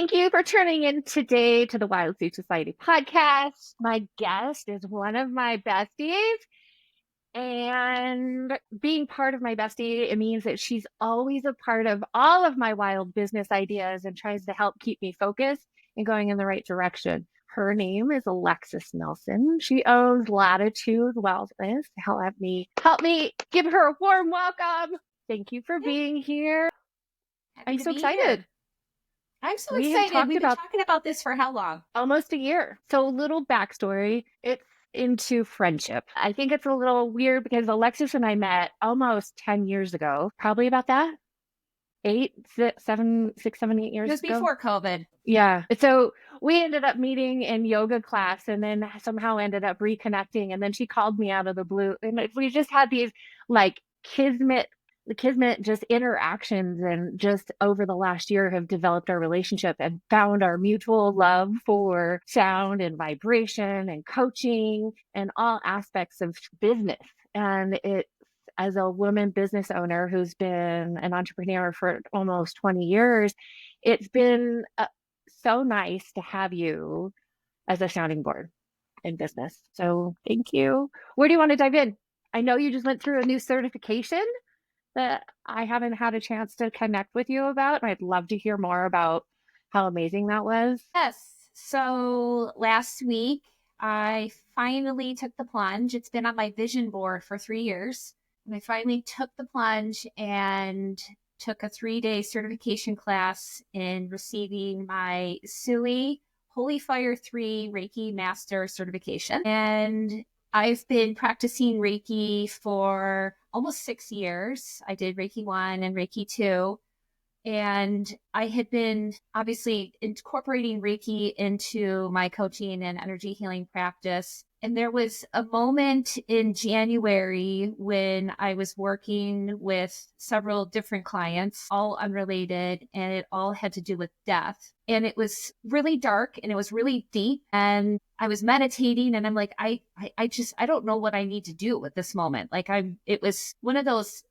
Thank you for tuning in today to the Wild Food Society podcast. My guest is one of my besties, and being part of my bestie, it means that she's always a part of all of my wild business ideas and tries to help keep me focused and going in the right direction. Her name is Alexis Nelson. She owns Latitude Wellness. Help me give her a warm welcome. Thank you for being here. Happy I'm to so be here. excited. I'm so We have excited. talked We've been about talking about this for how long? almost a year. So, a little backstory. It's into friendship. I think it's a little weird because Alexis and I met almost 10 years ago, probably about that. 8, 7, 6, 7, 8 years It was ago. before COVID. Yeah. So we ended up meeting in yoga class and then somehow ended up reconnecting. And then she called me out of the blue. And we just had these like kismet just interactions, and just over the last year have developed our relationship and found our mutual love for sound and vibration and coaching and all aspects of business. And it, as a woman business owner who's been an entrepreneur for almost 20 years, it's been so nice to have you as a sounding board in business. So thank you. Where do you want to dive in? I know you just went through a new certification that I haven't had a chance to connect with you about. And I'd love to hear more about how amazing that was. Yes. So last week, I finally took the plunge. It's been on my vision board for 3 years. And I finally took the plunge and took a 3-day certification class in receiving my SUI Holy Fire 3 Reiki Master certification. And I've been practicing Reiki for almost 6 years. I did Reiki 1 and Reiki 2. And I had been obviously incorporating Reiki into my coaching and energy healing practice. And there was a moment in January when I was working with several different clients, all unrelated, and it all had to do with death. And it was really dark and it was really deep. And I was meditating and I'm like, I don't know what I need to do at this moment. It was one of those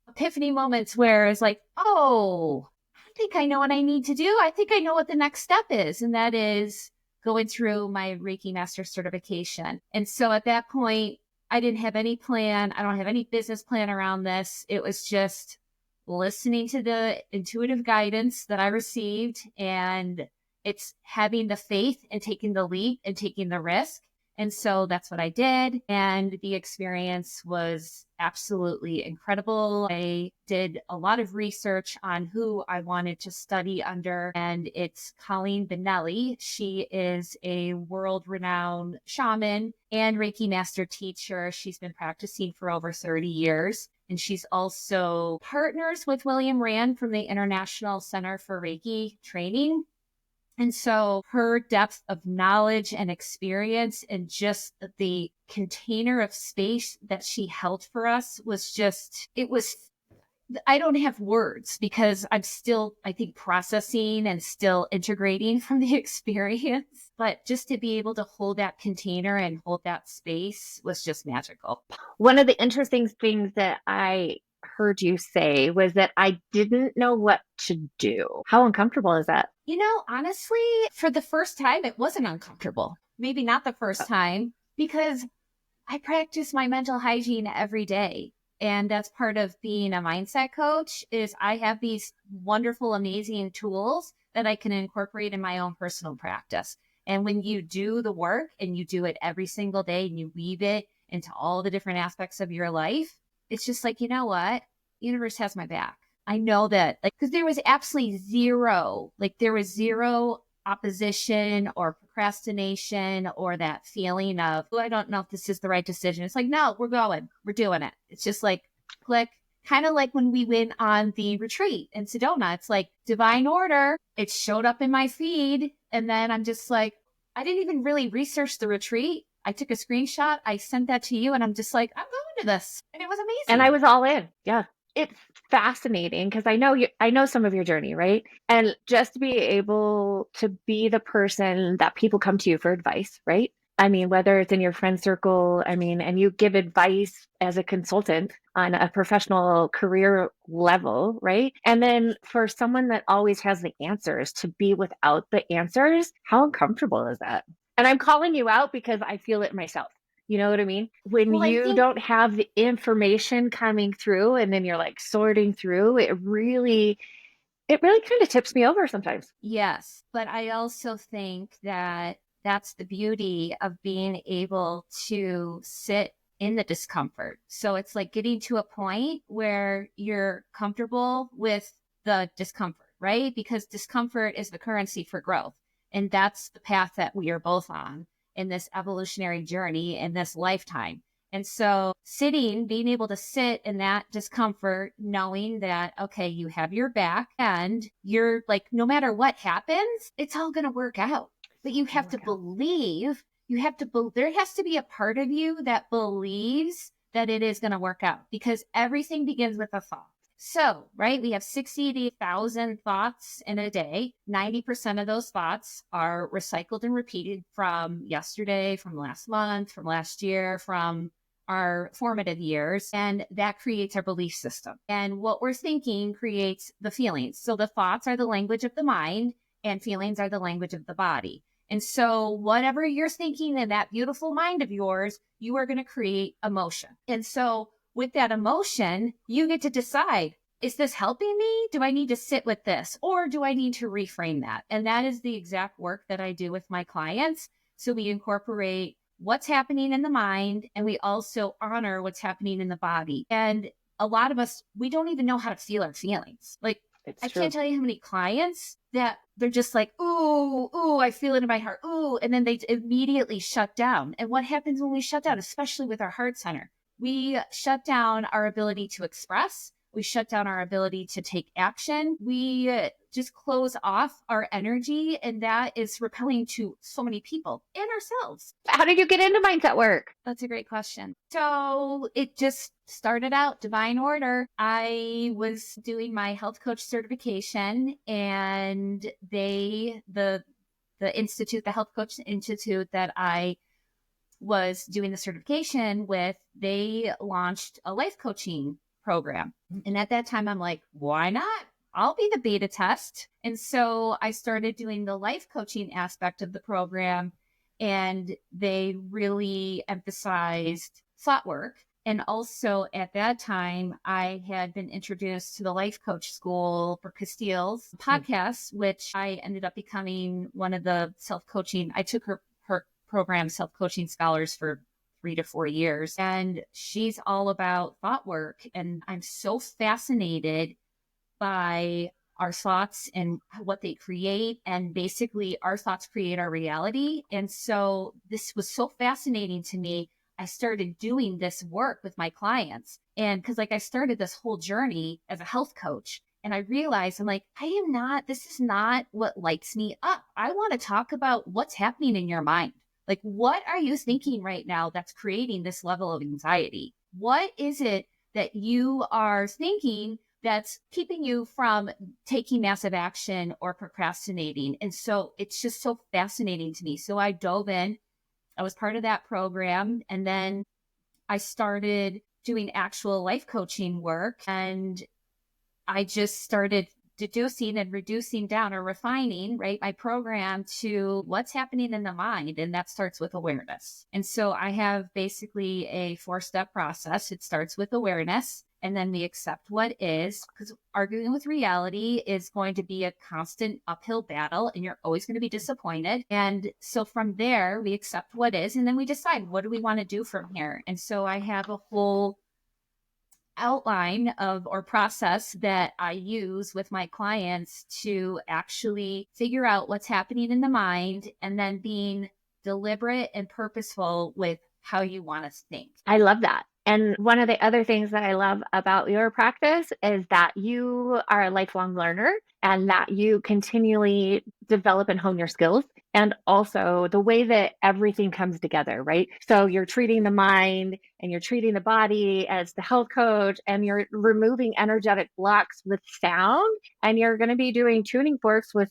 epiphany moments where it's like, oh, I think I know what I need to do. I think I know what the next step is. And that is going through my Reiki Master certification. And so at that point, I didn't have any plan. I don't have any business plan around this. It was just listening to the intuitive guidance that I received. And it's having the faith and taking the leap and taking the risk. And so that's what I did. And the experience was absolutely incredible. I did a lot of research on who I wanted to study under, and it's Colleen Benelli. She is a world renowned shaman and Reiki master teacher. She's been practicing for over 30 years. And she's also partners with William Rand from the International Center for Reiki Training. And so her depth of knowledge and experience and just the container of space that she held for us was just, it was, I don't have words because I'm still, I think, processing and still integrating from the experience. But just to be able to hold that container and hold that space was just magical. One of the interesting things that I heard you say was that I didn't know what to do. How uncomfortable is that? Honestly, for the first time, it wasn't uncomfortable. Maybe not the first time because I practice my mental hygiene every day. And that's part of being a mindset coach is I have these wonderful, amazing tools that I can incorporate in my own personal practice. And when you do the work and you do it every single day and you weave it into all the different aspects of your life, it's just like, you know what? Universe has my back. I know that, like, because there was absolutely zero opposition or procrastination or that feeling of, oh, I don't know if this is the right decision. It's like, no, we're doing it. It's just like click, kind of like when we went on the retreat in Sedona. It's like divine order. It showed up in my feed. And then I'm just like, I didn't even really research the retreat. I took a screenshot. I sent that to you and I'm just like, I'm going to this. And it was amazing. And I was all in. Yeah. It's fascinating because I know some of your journey, right? And just to be able to be the person that people come to you for advice, right? I mean, whether it's in your friend circle, I mean, and you give advice as a consultant on a professional career level, right? And then for someone that always has the answers to be without the answers, how uncomfortable is that? And I'm calling you out because I feel it myself. You know what I mean? When Well, I you think don't have the information coming through and then you're like sorting through, it really kind of tips me over sometimes. yes, but I also think that that's the beauty of being able to sit in the discomfort. So it's like getting to a point where you're comfortable with the discomfort, right? Because discomfort is the currency for growth. And that's the path that we are both on in this evolutionary journey in this lifetime. And so sitting, being able to sit in that discomfort, knowing that, okay, you have your back and you're like, no matter what happens, it's all going to work out. But you have to believe, there has to be a part of you that believes that it is going to work out because everything begins with a thought. So, right, we have 60,000 thoughts in a day. 90% of those thoughts are recycled and repeated from yesterday, from last month, from last year, from our formative years, and that creates our belief system. And what we're thinking creates the feelings. So the thoughts are the language of the mind, and feelings are the language of the body. And so, whatever you're thinking in that beautiful mind of yours, you are going to create emotion. And so, with that emotion, you get to decide, is this helping me? Do I need to sit with this? Or do I need to reframe that? And that is the exact work that I do with my clients. So we incorporate what's happening in the mind, and we also honor what's happening in the body. And a lot of us, we don't even know how to feel our feelings. Like, It's I true. can't tell you how many clients that they're just like, ooh, ooh, I feel it in my heart. Ooh. And then they immediately shut down. And what happens when we shut down, especially with our heart center? We shut down our ability to express. We shut down our ability to take action. We just close off our energy. And that is repelling to so many people and ourselves. How did you get into mindset work? That's a great question. So it just started out divine order. I was doing my health coach certification, and the institute, the Health Coach Institute that I was doing the certification with, they launched a life coaching program. And at that time, I'm like, why not? I'll be the beta test. And so I started doing the life coaching aspect of the program, and they really emphasized thought work. And also at that time, I had been introduced to the Life Coach School for Castile's podcast, which I ended up becoming one of the self-coaching. I took her program self-coaching scholars for 3 to 4 years. And she's all about thought work. And I'm so fascinated by our thoughts and what they create. And basically, our thoughts create our reality. And so this was so fascinating to me. I started doing this work with my clients. And because, like, I started this whole journey as a health coach. And I realized, I'm like, this is not what lights me up. I want to talk about what's happening in your mind. Like, what are you thinking right now that's creating this level of anxiety? What is it that you are thinking that's keeping you from taking massive action or procrastinating? And so it's just so fascinating to me. So I dove in. I was part of that program. And then I started doing actual life coaching work. And I just started deducing and reducing down or refining, right, my program to what's happening in the mind. And that starts with awareness. And so I have basically a 4-step process. It starts with awareness, and then we accept what is, because arguing with reality is going to be a constant uphill battle, and you're always going to be disappointed. And so from there, we accept what is, and then we decide, what do we want to do from here? And so I have a whole outline of or process that I use with my clients to actually figure out what's happening in the mind, and then being deliberate and purposeful with how you want to think. I love that. And one of the other things that I love about your practice is that you are a lifelong learner and that you continually develop and hone your skills. and also the way that everything comes together, right? So you're treating the mind and you're treating the body as the health coach, and you're removing energetic blocks with sound, and you're going to be doing tuning forks with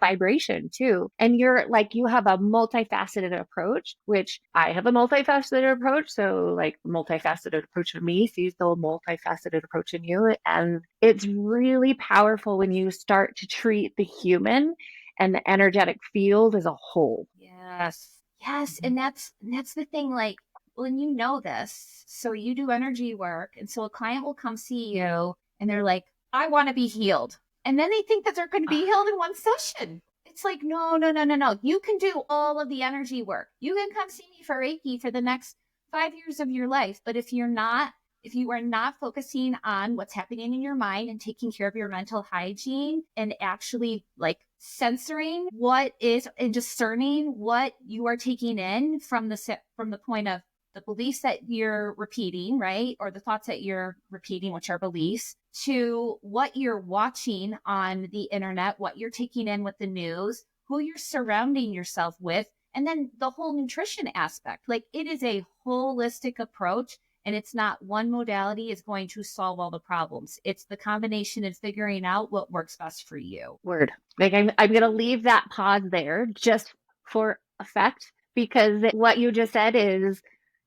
vibration too. And you're like, you have a multifaceted approach, which I have a multifaceted approach. So like multifaceted approach in me sees the multifaceted approach in you. And it's really powerful when you start to treat the human and the energetic field as a whole. Yes. Yes. And that's the thing, like, when you know this, so you do energy work, and so a client will come see you and they're like, I want to be healed. And then they think that they're going to be healed in one session. It's like, no, no, no, no, no. You can do all of the energy work. You can come see me for Reiki for the next 5 years of your life. But if you are not focusing on what's happening in your mind and taking care of your mental hygiene and actually like censoring what is and discerning what you are taking in from the point of the beliefs that you're repeating, right? Or the thoughts that you're repeating, which are beliefs, to what you're watching on the internet, what you're taking in with the news, who you're surrounding yourself with, and then the whole nutrition aspect. Like, it is a holistic approach, and it's not one modality is going to solve all the problems. It's the combination and figuring out what works best for you. Word. Like I'm going to leave that pause there just for effect, because what you just said is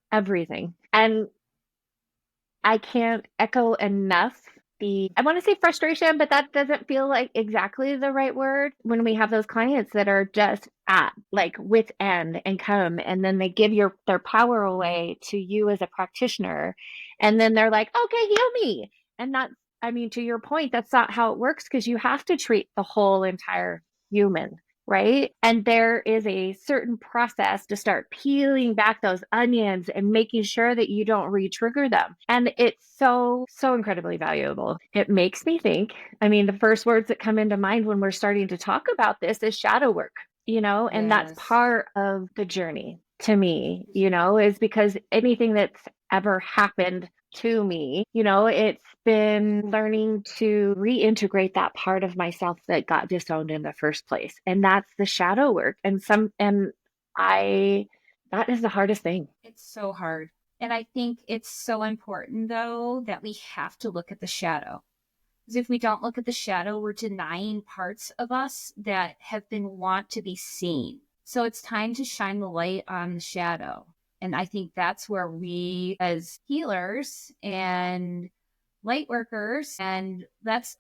everything. And I can't echo enough I want to say frustration, but that doesn't feel like exactly the right word when we have those clients that are just at like wit's end and come, and then they give their power away to you as a practitioner. And then they're like, okay, heal me. And that's, I mean, to your point, that's not how it works, because you have to treat the whole entire human, right? And there is a certain process to start peeling back those onions and making sure that you don't re-trigger them. And it's so, so incredibly valuable. It makes me think, I mean, the first words that come into mind when we're starting to talk about this is shadow work, and that's Yes. part of the journey to me, is because anything that's ever happened to me, it's been learning to reintegrate that part of myself that got disowned in the first place. And that's the shadow work. And I, that is the hardest thing. It's so hard. And I think it's so important, though, that we have to look at the shadow. Because if we don't look at the shadow, we're denying parts of us that have been want to be seen. So it's time to shine the light on the shadow. And I think that's where we, as healers and light workers, and that's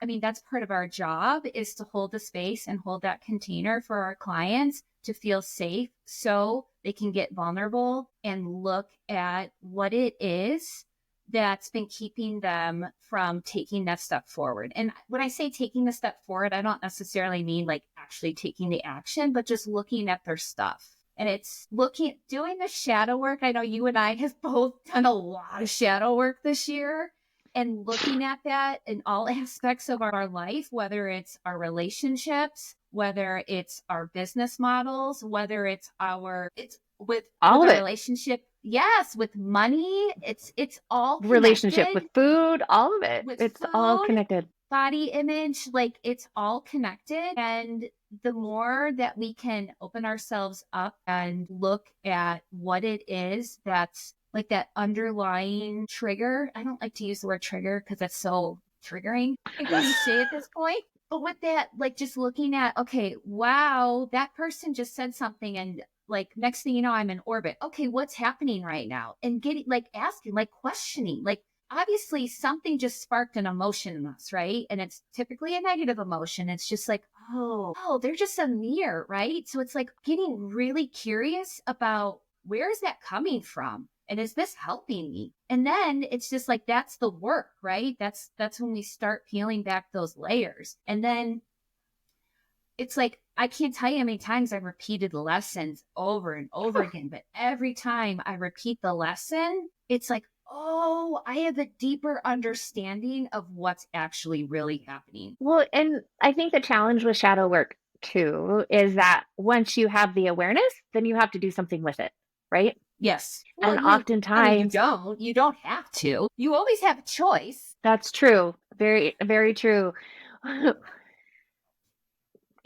part of our job, is to hold the space and hold that container for our clients to feel safe so they can get vulnerable and look at what it is that's been keeping them from taking that step forward. And when I say taking the step forward, I don't necessarily mean like actually taking the action, but just looking at their stuff. And it's doing the shadow work. I know you and I have both done a lot of shadow work this year, and looking at that in all aspects of our life, whether it's our relationships, whether it's our business models, whether it's with All of our it. relationship, yes, with money, it's all Relationship with connected. food, all of it. With It's all food, connected. body image, like, it's all connected. And the more that we can open ourselves up and look at what it is that's like that underlying trigger. I don't like to use the word trigger because that's so triggering when you say at this point. But with that, like, just looking at, okay, wow, that person just said something, and like next thing you know, I'm in orbit. Okay, what's happening right now? And getting like asking, like questioning, like, obviously something just sparked an emotion in us, right? And it's typically a negative emotion. It's just like, oh, they're just a mirror, right? So it's like getting really curious about, where is that coming from? And is this helping me? And then it's just like, that's the work, right? That's when we start peeling back those layers. And then it's like, I can't tell you how many times I've repeated lessons over and over again, but every time I repeat the lesson, it's like, oh, I have a deeper understanding of what's actually really happening. Well, and I think the challenge with shadow work too is that once you have the awareness, then you have to do something with it, right? Yes. Well, And oftentimes, you don't have to. You always have a choice. that's true. Very, very true.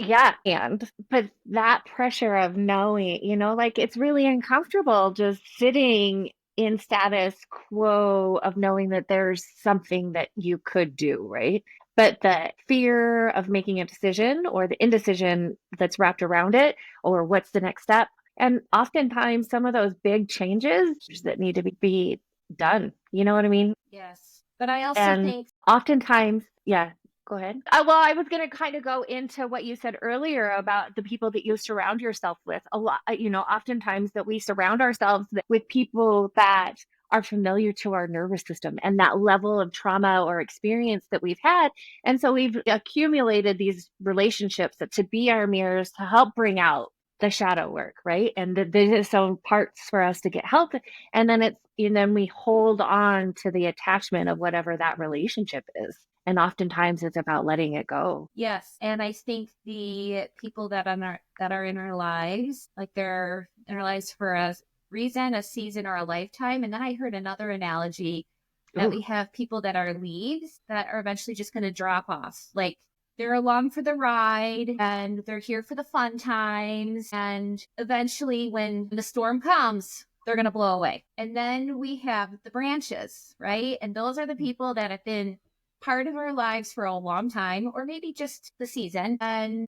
Yeah, but that pressure of knowing, like it's really uncomfortable just sitting in status quo of knowing that there's something that you could do, right? But the fear of making a decision or the indecision that's wrapped around it, or what's the next step. And oftentimes, some of those big changes that need to be done. You know what I mean? Yes. But I also And think, oftentimes, yeah, go ahead. Well, I was going to kind of go into what you said earlier about the people that you surround yourself with. A lot, oftentimes that we surround ourselves with people that are familiar to our nervous system and that level of trauma or experience that we've had. And so we've accumulated these relationships that to be our mirrors to help bring out the shadow work, right? And there's some parts for us to get help. And then we hold on to the attachment of whatever that relationship is. And oftentimes it's about letting it go. yes. And I think the people that are in our lives, like they're in our lives for a reason, a season, or a lifetime. And then I heard another analogy that Ooh. we have people that are leaves that are eventually just going to drop off. Like they're along for the ride and they're here for the fun times. And eventually, when the storm comes, they're going to blow away. And then we have the branches, right? And those are the people that have been part of our lives for a long time, or maybe just the season. And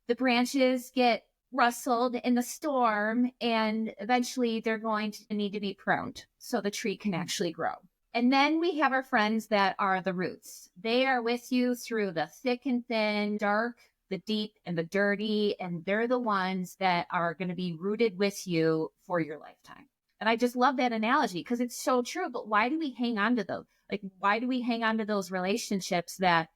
the branches get rustled in the storm, and eventually they're going to need to be pruned so the tree can actually grow. And then we have our friends that are the roots. They are with you through the thick and thin, dark, the deep, and the dirty. And they're the ones that are going to be rooted with you for your lifetime. And I just love that analogy because it's so true. But why do we hang on to those? Like, why do we hang on to those relationships that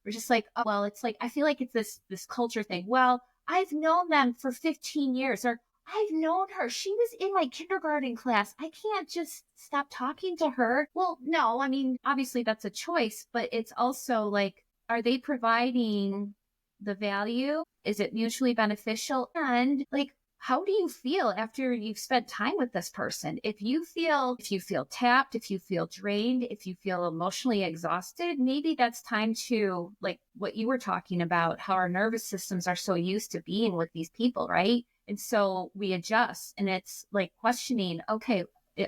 we're just like, oh, well, it's like, I feel like it's this culture thing. Well, I've known them for 15 years, or I've known her. She was in my kindergarten class. I can't just stop talking to her. Well, no, I mean, obviously that's a choice, but it's also like, are they providing the value? Is it mutually beneficial? And like, how do you feel after you've spent time with this person? If you feel tapped, if you feel drained, if you feel emotionally exhausted, maybe that's time to, like what you were talking about, how our nervous systems are so used to being with these people, right? And so we adjust, and it's like questioning, okay,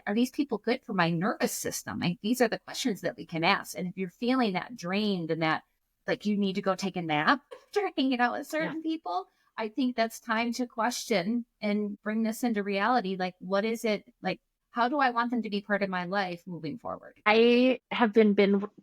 are these people good for my nervous system? Like, these are the questions that we can ask. And if you're feeling that drained and that like you need to go take a nap after hanging out with certain people, I think that's time to question and bring this into reality. Like, what is it? Like, how do I want them to be part of my life moving forward? I have been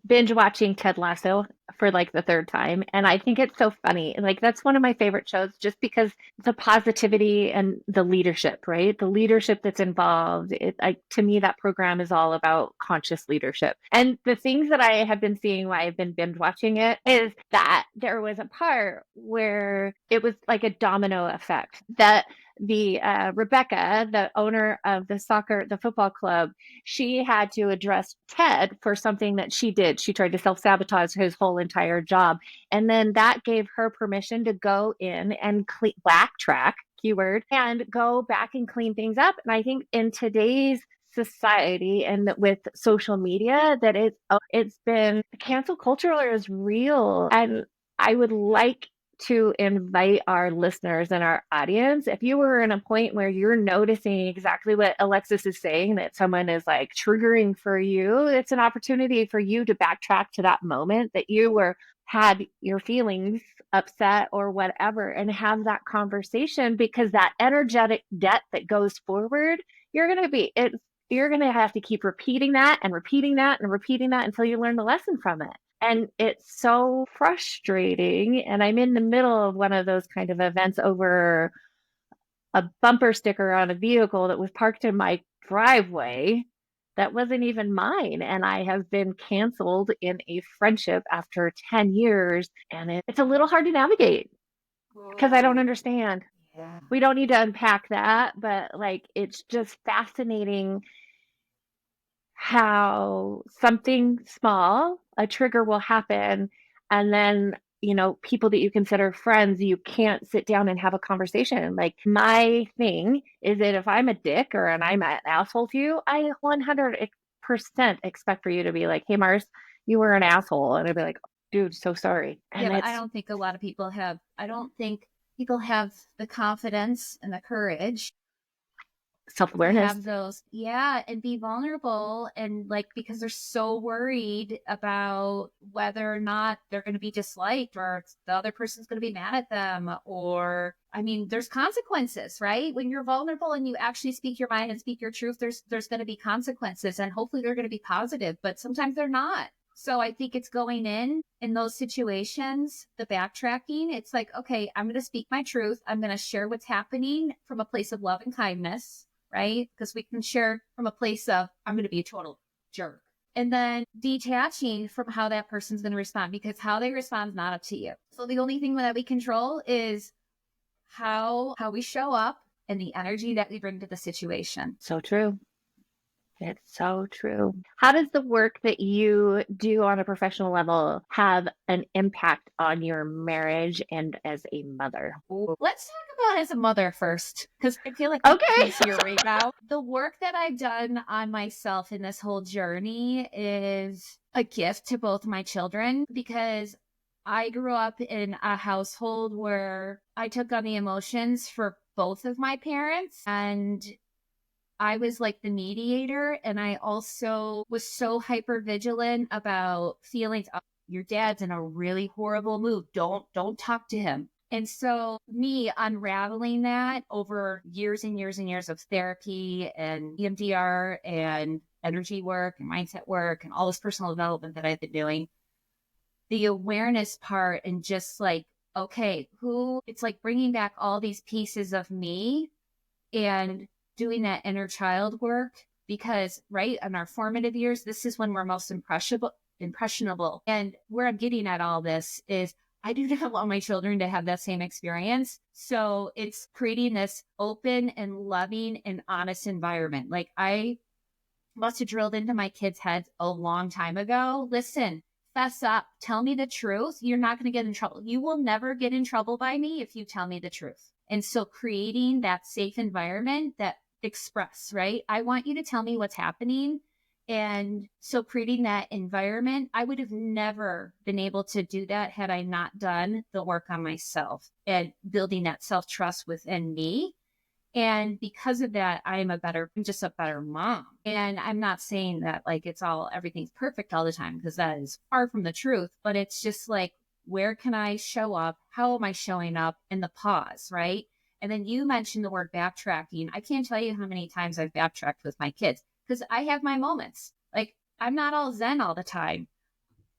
binge watching Ted Lasso for like the third time, and I think it's so funny. Like that's one of my favorite shows, just because the positivity and the leadership, right? The leadership that's involved. To me, that program is all about conscious leadership. And the things that I have been seeing why I've been binge watching it is that there was a part where it was like a domino effect that the Rebecca, the owner of the football club, she had to address Ted for something that she did. She tried to self sabotage his whole entire job. And then that gave her permission to go in and backtrack, keyword, and go back and clean things up. And I think in today's society and with social media that it's been cancel culture is real. And I would like to invite our listeners and our audience, if you were in a point where you're noticing exactly what Alexis is saying, that someone is like triggering for you, it's an opportunity for you to backtrack to that moment that had your feelings upset or whatever, and have that conversation, because that energetic debt that goes forward, you're going to have to keep repeating that and repeating that and repeating that until you learn the lesson from it. And it's so frustrating. And I'm in the middle of one of those kind of events over a bumper sticker on a vehicle that was parked in my driveway that wasn't even mine. And I have been canceled in a friendship after 10 years. And it's a little hard to navigate because I don't Whoa. understand. Yeah. We don't need to unpack that, but like it's just fascinating how something small, a trigger will happen, and then, people that you consider friends, you can't sit down and have a conversation. Like my thing is that if I'm a dick or and I'm an asshole to you, I 100% expect for you to be like, hey, Mars, you were an asshole. And I'd be like, dude, so sorry. Yeah, And but I it's don't think a lot of people have, I don't think people have the confidence and the courage to self-awareness. have those, yeah, and be vulnerable. And like, because they're so worried about whether or not they're going to be disliked or the other person's going to be mad at them. Or, I mean, there's consequences, right? When you're vulnerable and you actually speak your mind and speak your truth, there's going to be consequences, and hopefully they're going to be positive, but sometimes they're not. So I think it's going in those situations, the backtracking. It's like, okay, I'm going to speak my truth. I'm going to share what's happening from a place of love and kindness, right? Because we can share from a place of, I'm going to be a total jerk. And then detaching from how that person's going to respond, because how they respond is not up to you. So the only thing that we control is how we show up and the energy that we bring to the situation. So true. It's so true. How does the work that you do on a professional level have an impact on your marriage and as a mother? Let's talk about as a mother first, because I feel like Okay. she's here right now. The work that I've done on myself in this whole journey is a gift to both my children, because I grew up in a household where I took on the emotions for both of my parents, and I was like the mediator. And I also was so hyper vigilant about feelings. Oh, your dad's in a really horrible mood. Don't talk to him. And so me unraveling that over years and years and years of therapy and EMDR and energy work and mindset work and all this personal development that I've been doing, the awareness part, and just like, okay, who, it's like bringing back all these pieces of me and doing that inner child work. Because right in our formative years, this is when we're most impressionable. And where I'm getting at all this is, I do not want my children to have that same experience. So it's creating this open and loving and honest environment. Like, I must have drilled into my kids' heads a long time ago. Listen, fess up, tell me the truth. You're not going to get in trouble. You will never get in trouble by me if you tell me the truth. And so creating that safe environment that express, right? I want you to tell me what's happening. And so creating that environment, I would have never been able to do that had I not done the work on myself and building that self-trust within me. And because of that, I'm just a better mom. And I'm not saying that like everything's perfect all the time, because that is far from the truth, but it's just like, where can I show up? How am I showing up? And the pause, right? And then you mentioned the word backtracking. I can't tell you how many times I've backtracked with my kids, because I have my moments. Like, I'm not all zen all the time.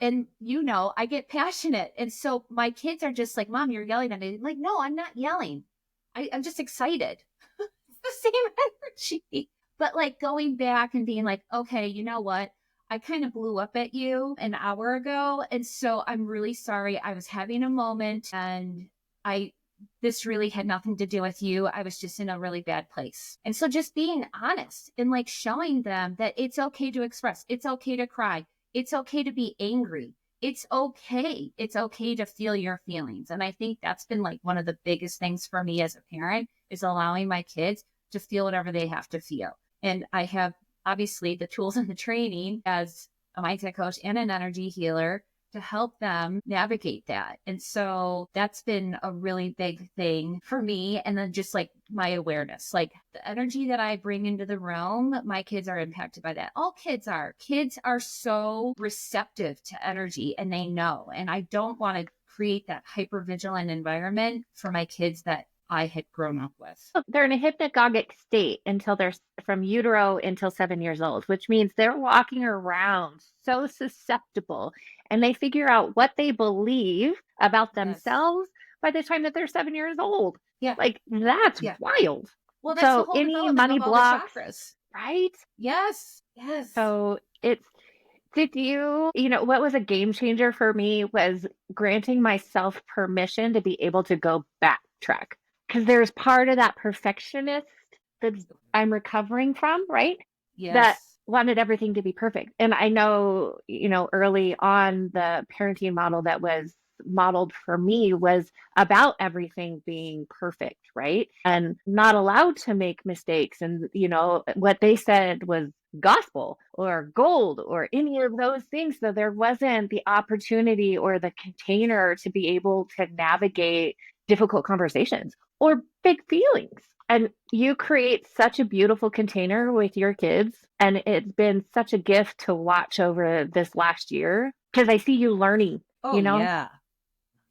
And I get passionate. And so my kids are just like, Mom, you're yelling at me. I'm like, no, I'm not yelling. I'm just excited. The same energy. But like going back and being like, okay, you know what? I kind of blew up at you an hour ago. And so I'm really sorry. I was having a moment, and this really had nothing to do with you. I was just in a really bad place. And so just being honest and like showing them that it's okay to express, it's okay to cry, it's okay to be angry. It's okay. It's okay to feel your feelings. And I think that's been like one of the biggest things for me as a parent, is allowing my kids to feel whatever they have to feel. And I have obviously the tools and the training as a mindset coach and an energy healer to help them navigate that. And so that's been a really big thing for me. And then just like my awareness, like the energy that I bring into the room, my kids are impacted by that. All kids are. Kids are so receptive to energy, and they know. And I don't want to create that hyper vigilant environment for my kids that I had grown up with. They're in a hypnagogic state until they're from utero until 7 years old, which means they're walking around so susceptible, and they figure out what they believe about Yes. themselves by the time that they're 7 years old. Yeah. Like, that's Yeah. wild. Well, that's the So whole any development money of all the blocks, chakras. right? Yes. Yes. So did what was a game changer for me was granting myself permission to be able to go backtrack. Because there's part of that perfectionist that I'm recovering from, right? That Yes. wanted everything to be perfect. And I know, early on, the parenting model that was modeled for me was about everything being perfect, right? And not allowed to make mistakes. And, what they said was gospel or gold or any of those things. So there wasn't the opportunity or the container to be able to navigate difficult conversations or big feelings. And you create such a beautiful container with your kids. And it's been such a gift to watch over this last year because I see you learning, Oh, you know, yeah.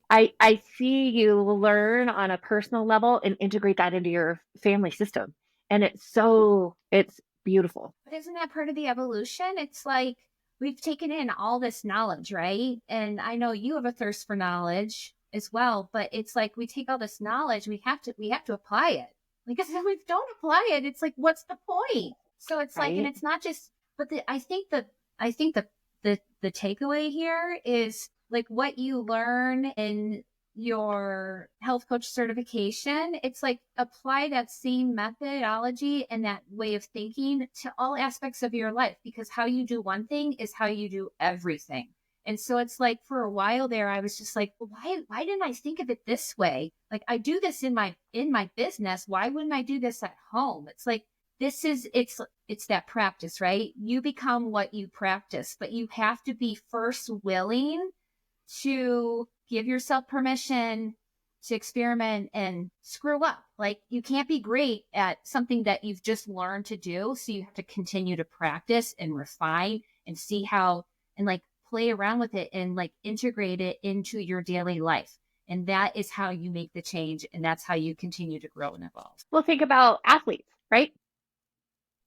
I see you learn on a personal level and integrate that into your family system. And it's beautiful. But isn't that part of the evolution? It's like we've taken in all this knowledge, right? And I know you have a thirst for knowledge as well, but it's like we take all this knowledge, we have to apply it. Like if we don't apply it, it's like what's the point? So it's like, and Right. it's not just, but I think the takeaway here is like what you learn in your health coach certification. It's like apply that same methodology and that way of thinking to all aspects of your life, because how you do one thing is how you do everything. And so it's like for a while there, I was just like, well, why didn't I think of it this way? Like I do this in my business. Why wouldn't I do this at home? It's like it's that practice, right? You become what you practice, but you have to be first willing to give yourself permission to experiment and screw up. Like you can't be great at something that you've just learned to do. So you have to continue to practice and refine and see how, and like play around with it and like integrate it into your daily life. And that is how you make the change. And that's how you continue to grow and evolve. Well, think about athletes, right?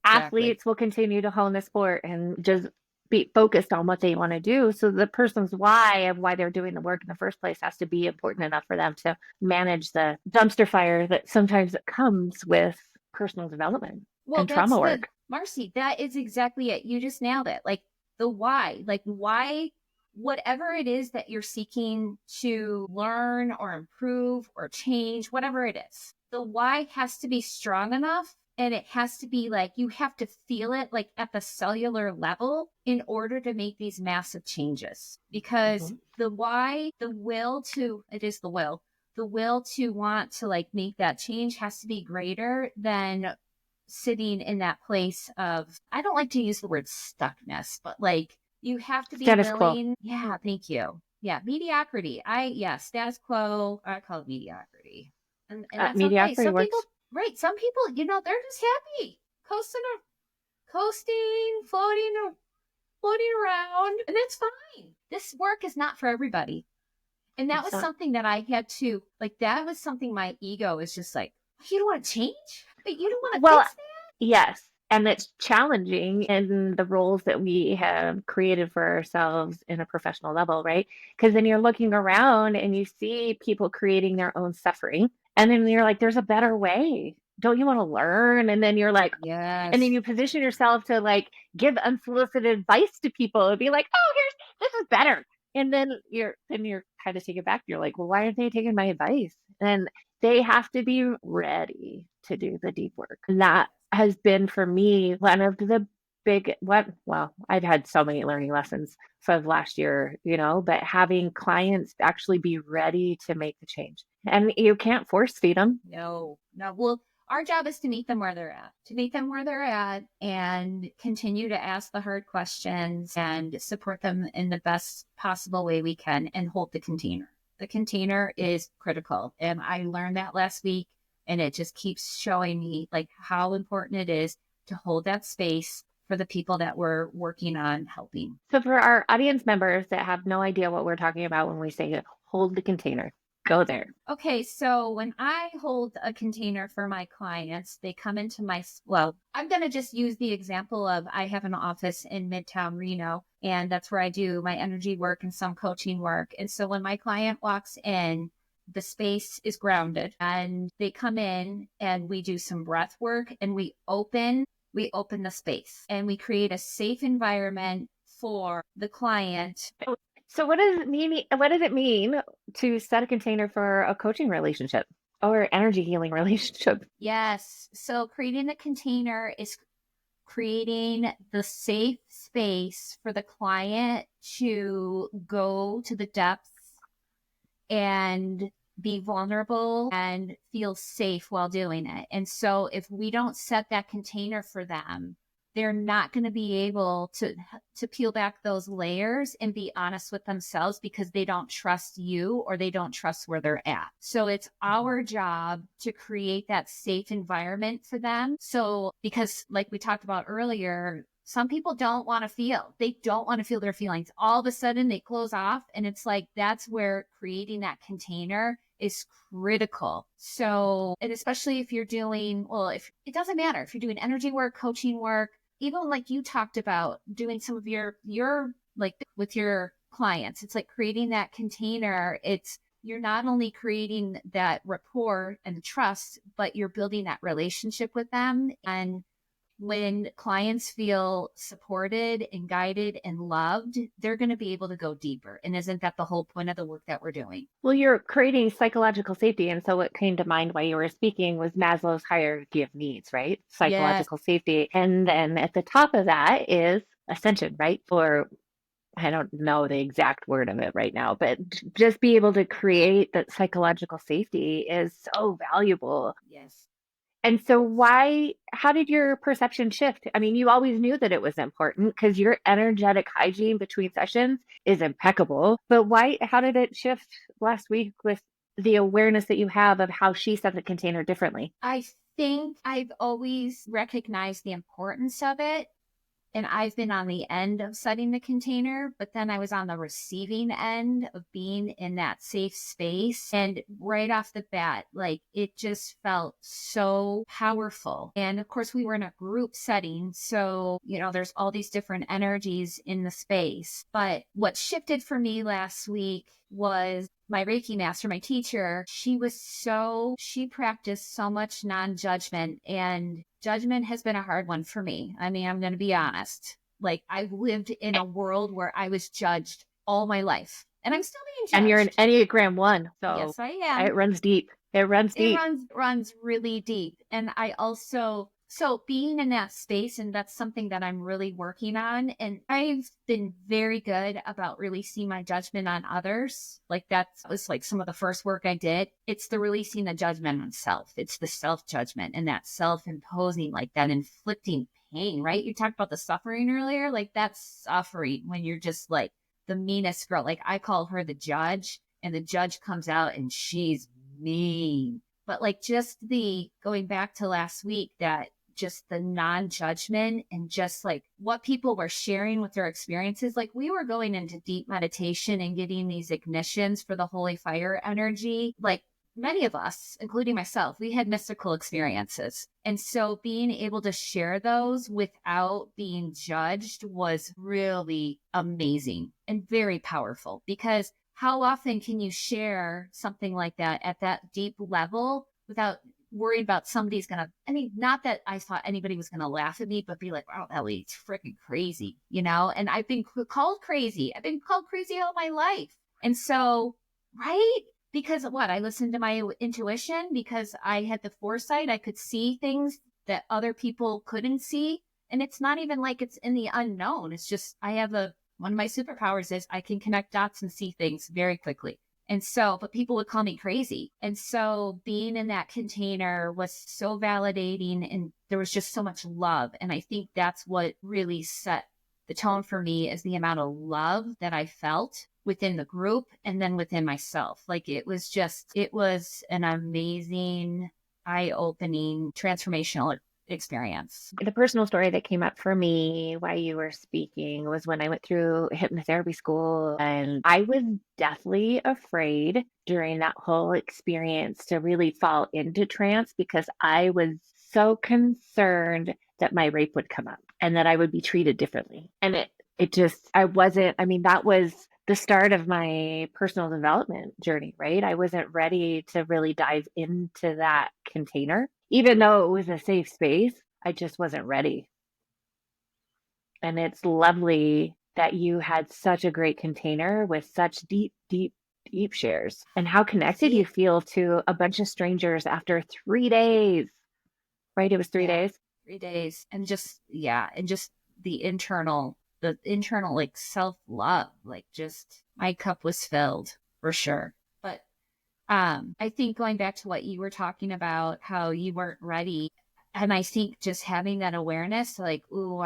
Exactly. Athletes will continue to hone the sport and just be focused on what they want to do. So the person's why of why they're doing the work in the first place has to be important enough for them to manage the dumpster fire that sometimes it comes with personal development Well, and trauma that's work. Marcy, that is exactly it. You just nailed it. Like why, whatever it is that you're seeking to learn or improve or change, whatever it is, the why has to be strong enough. And it has to be like you have to feel it like at the cellular level in order to make these massive changes. Because Mhm. the why, it is the will to want to like make that change has to be greater than sitting in that place of, I don't like to use the word stuckness, but like you have to be Status quo. willing. Yeah, thank you. Yeah, mediocrity. Status quo. I call it mediocrity. And that's okay. Mediocrity Some people, works. right, some people, they're just happy coasting, floating around, and that's fine. This work is not for everybody. And that It's was not. something that I had to, like, that was something my ego is just like, you don't want to change? But you don't want to Well, fix yes. And it's challenging in the roles that we have created for ourselves in a professional level, right? Because then you're looking around and you see people creating their own suffering. And then you're like, there's a better way. Don't you want to learn? And then you're like, that? and then Yes. you position yourself to like give unsolicited advice to people and be like, oh, this is better. And then you're kind of taken back. You're like, well, why aren't they taking my advice? And they have to be ready to do the deep work. And that has been for me one of the big what well, I've had so many learning lessons from last year, but having clients actually be ready to make the change. And you can't force feed them. No, no. Well, our job is to meet them where they're at and continue to ask the hard questions and support them in the best possible way we can and hold the container. The container is critical. And I learned that last week, and it just keeps showing me like how important it is to hold that space for the people that we're working on helping. So for our audience members that have no idea what we're talking about when we say hold the container, go there. Okay, so when I hold a container for my clients, they come into well, I'm going to just use the example of I have an office in Midtown Reno, and that's where I do my energy work and some coaching work. And so when my client walks in, the space is grounded and they come in and we do some breath work and we open the space and we create a safe environment for the client. So what does it mean to set a container for a coaching relationship or energy healing relationship? Yes. So creating the container is creating the safe space for the client to go to the depths and be vulnerable and feel safe while doing it. And so if we don't set that container for them, they're not going to be able to peel back those layers and be honest with themselves because they don't trust you or they don't trust where they're at. So it's our job to create that safe environment for them. So because like we talked about earlier, some people don't want to feel. They don't want to feel their feelings. All of a sudden they close off, and it's like that's where creating that container is critical. So, and especially if you're doing, well, if it doesn't matter if you're doing energy work, coaching work, even like you talked about doing some of your like with your clients, it's like creating that container. It's you're not only creating that rapport and trust, but you're building that relationship with them. And when clients feel supported and guided and loved, they're going to be able to go deeper. And isn't that the whole point of the work that we're doing? Well, you're creating psychological safety. And so what came to mind while you were speaking was Maslow's hierarchy of needs, right? Yes. Psychological safety. And then at the top of that is ascension, right? Or I don't know the exact word of it right now, but just be able to create that psychological safety is so valuable. Yes. And so how did your perception shift? I mean, you always knew that it was important because your energetic hygiene between sessions is impeccable. But how did it shift last week with the awareness that you have of how she set the container differently? I think I've always recognized the importance of it. And I've been on the end of setting the container, but then I was on the receiving end of being in that safe space. And right off the bat, like it just felt so powerful. And of course, we were in a group setting. So, there's all these different energies in the space. But what shifted for me last week was my Reiki master, my teacher. She practiced so much non-judgment, and judgment has been a hard one for me. I mean, I'm going to be honest. Like I've lived in a world where I was judged all my life, and I'm still being And you're an judged. Enneagram 1, so Yes, I am. it runs deep. It runs It deep. runs really deep. And I also, so being in that space, and that's something that I'm really working on. And I've been very good about releasing my judgment on others. Like that was like some of the first work I did. It's the releasing the judgment on self. It's the self judgment and that self imposing, like that inflicting pain, right? You talked about the suffering earlier. Like that's suffering when you're just like the meanest girl. Like I call her the judge, and the judge comes out and she's mean. But like just the going back to last week, that just the non-judgment and just like what people were sharing with their experiences. Like we were going into deep meditation and getting these ignitions for the holy fire energy. Like many of us, including myself, we had mystical experiences. And so being able to share those without being judged was really amazing and very powerful, because how often can you share something like that at that deep level without worried about somebody's gonna, I mean, not that I thought anybody was gonna laugh at me, but be like, wow, Ellie, it's freaking crazy, And I've been called crazy. I've been called crazy all my life. And so, right? Because what? I listened to my intuition, because I had the foresight. I could see things that other people couldn't see. And it's not even like it's in the unknown. It's just, one of my superpowers is I can connect dots and see things very quickly. And so, but people would call me crazy. And so being in that container was so validating, and there was just so much love. And I think that's what really set the tone for me, is the amount of love that I felt within the group and then within myself. Like it was an amazing, eye-opening, transformational experience. The personal story that came up for me while you were speaking was when I went through hypnotherapy school, and I was deathly afraid during that whole experience to really fall into trance because I was so concerned that my rape would come up and that I would be treated differently. And it just, I wasn't, I mean, that was the start of my personal development journey, right? I wasn't ready to really dive into that container. Even though it was a safe space, I just wasn't ready. And it's lovely that you had such a great container with such deep, deep, deep shares. And how connected you feel to a bunch of strangers after 3 days, right? It was 3 days. 3 days. And just, and just the internal like self-love, like just my cup was filled for sure. But I think going back to what you were talking about, how you weren't ready, And I think just having that awareness, like, ooh,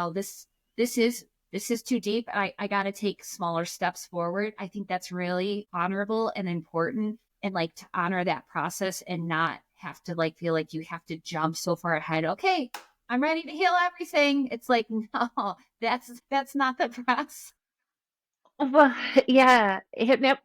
this is this is too deep. I got to take smaller steps forward. I think that's really honorable and important, and like to honor that process and not have to like feel like you have to jump so far ahead. Okay, I'm ready to heal everything. It's like, no, that's not the process. Well, yeah.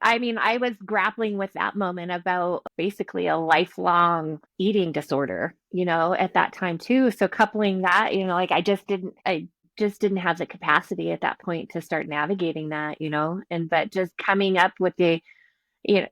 I mean, I was grappling with that moment about basically a lifelong eating disorder, at that time too. So coupling that, like I just didn't have the capacity at that point to start navigating that, and but just coming up with the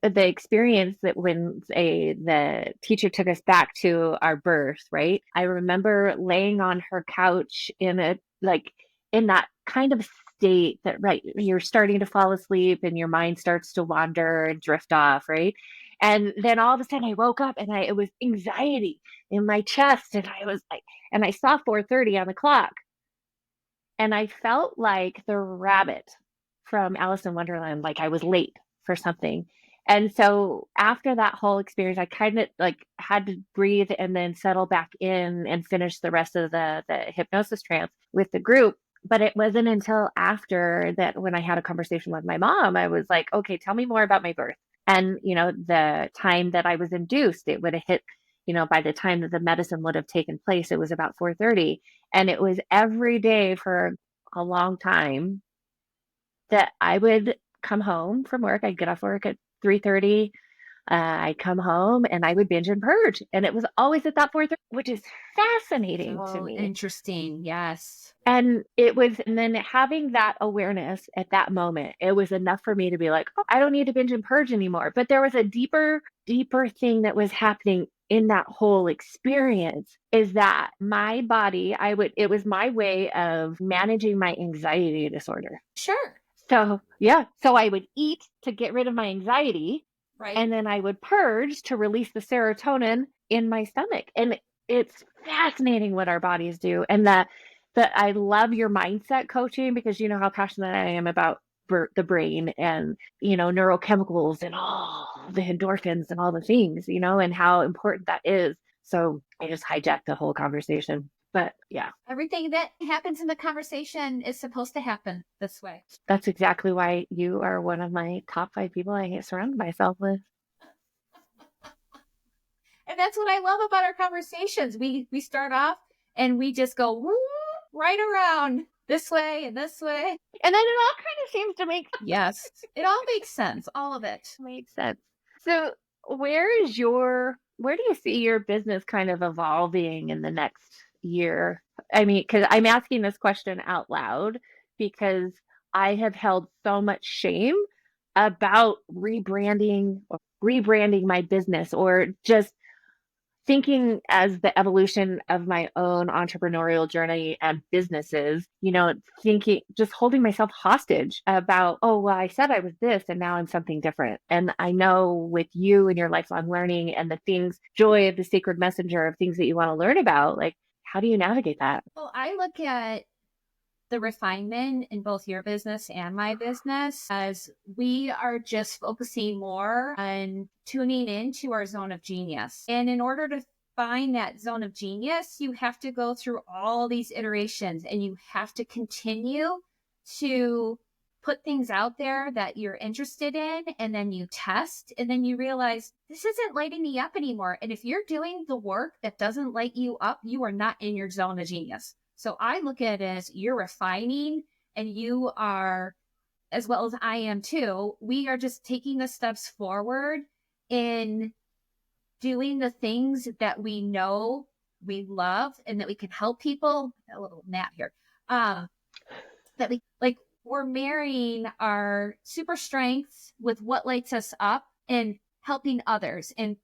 experience that when the teacher took us back to our birth, right? I remember laying on her couch in that kind of state that, right, you're starting to fall asleep and your mind starts to wander and drift off, right? And then all of a sudden I woke up and it was anxiety in my chest, and I was like, and I saw 4:30 on the clock, and I felt like the rabbit from Alice in Wonderland, like I was late for something. And so after that whole experience, I kind of like had to breathe and then settle back in and finish the rest of the hypnosis trance with the group. But it wasn't until after that, when I had a conversation with my mom, I was like, okay, tell me more about my birth. And, the time that I was induced, it would have hit, by the time that the medicine would have taken place, it was about 4:30. And it was every day for a long time that I would come home from work. I'd get off work at 3:30. I'd come home and I would binge and purge. And it was always at that 4:30, which is fascinating to So me. interesting. Yes. And then having that awareness at that moment, it was enough for me to be like, oh, I don't need to binge and purge anymore. But there was a deeper thing that was happening in that whole experience, is that my body, it was my way of managing my anxiety disorder. Sure. So, yeah. So I would eat to get rid of my anxiety, Right. and then I would purge to release the serotonin in my stomach. And it's fascinating what our bodies do. And that I love your mindset coaching, because you know how passionate I am about the brain and, neurochemicals and all the endorphins and all the things, and how important that is. So I just hijacked the whole conversation. But yeah, Everything that happens in the conversation is supposed to happen this way. that's exactly why you are one of my top 5 people I surround myself with. And that's what I love about our conversations. We start off and we just go woo, right around this way and this way. And then it all kind of seems to Yes. It all makes sense. All of it. make sense. So, where do you see your business kind of evolving in the next year? I mean, because I'm asking this question out loud because I have held so much shame about rebranding my business, or just thinking as the evolution of my own entrepreneurial journey and businesses, thinking, just holding myself hostage about, oh, well, I said I was this and now I'm something different. And I know with you and your lifelong learning and the things, joy of the sacred messenger of things that you want to learn about, like, how do you navigate that? Well, I look at the refinement in both your business and my business as we are just focusing more on tuning into our zone of genius. And in order to find that zone of genius, you have to go through all these iterations and you have to continue to put things out there that you're interested in, and then you test, and then you realize this isn't lighting me up anymore. And if you're doing the work that doesn't light you up, you are not in your zone of genius. So I look at it as you're refining, and you are, as well as I am too, we are just taking the steps forward in doing the things that we know we love and that we can help people. A little nap here. That we like, we're marrying our super strengths with what lights us up and helping others and